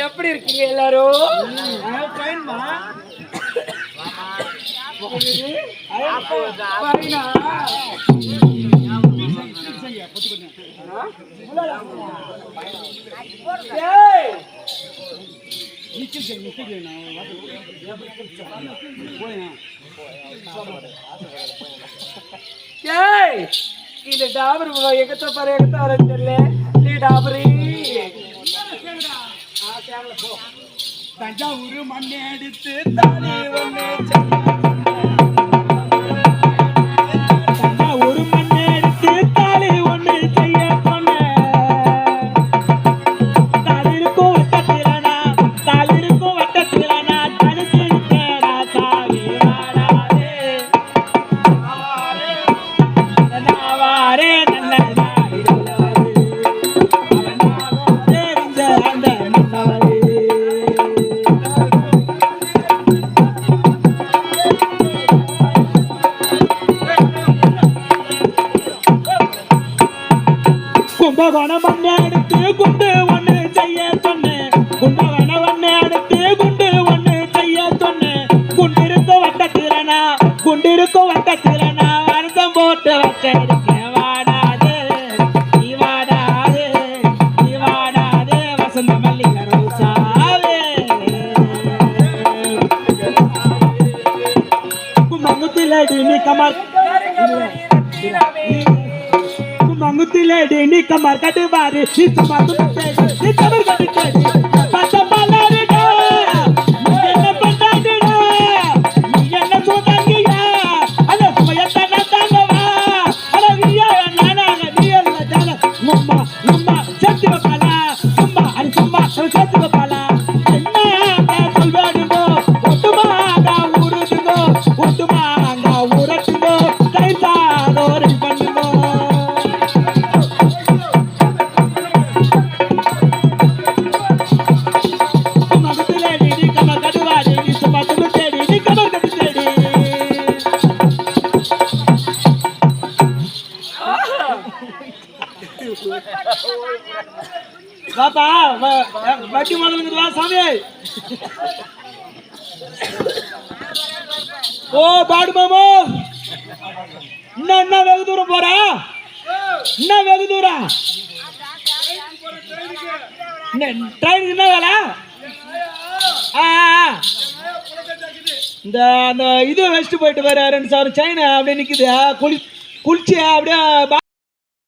எப்படி இருக்கீங்க எல்லாரும்? இது டாபர் எகத்த பாரு எகத்த வர தெரியல நீ டாபரி தஞ்சாவூர் மண்ணை எடுத்து தானே ஒண்ணு தஞ்சாவூர் மண்ணை எடுத்து தாலி ஒண்ணு செய்ய சொன்ன தாலிருக்கும் வட்டத்திலனா தாலிருக்கும் வட்டத்திலனா தனிச்சிருக்கடா சாவி வாடாதே நாவாரே நல்ல கும்பகோண மண்ணை எடுத்து குண்டு ஒண்ணு செய்ய சொன்னேன் கும்பகோண மண்ணை எடுத்து குண்டு ஒண்ணு செய்ய சொன்னேன் குண்டிருக்கும் வட்டத்திலனா வருஷம் போட்டு வச்சிருக்கேன் வாடாது நீ வாடாது நீ வாடாது வசந்த மல்லிகை ரோசாவே கும்பங்குத்திலடி நீ Kamal Mangutiledi ni kamar kadu bari ni sematu ni kamar kadu jadi pada balari da mujena pandadi da mujena sodangi ya ala semaya tanah tanah ala dia nana dia la jala mumma satti bapala mumma ari summa satti bapala enna ka solvadugo ottuma ga urudugo ottuma ga uratugo kaisa dori pannugo பாப்பா வட்டி முதல்ல வா சாமி ஓ பாடு மாமோ என்ன வெகு தூரம் போறா என்ன வெகு தூரம் ட்ரெயினுக்கு என்ன வேலை இந்த இது வச்சுட்டு போயிட்டு வர 2,000 சைனா அப்படியே நிக்குது குளிச்சு அப்படியே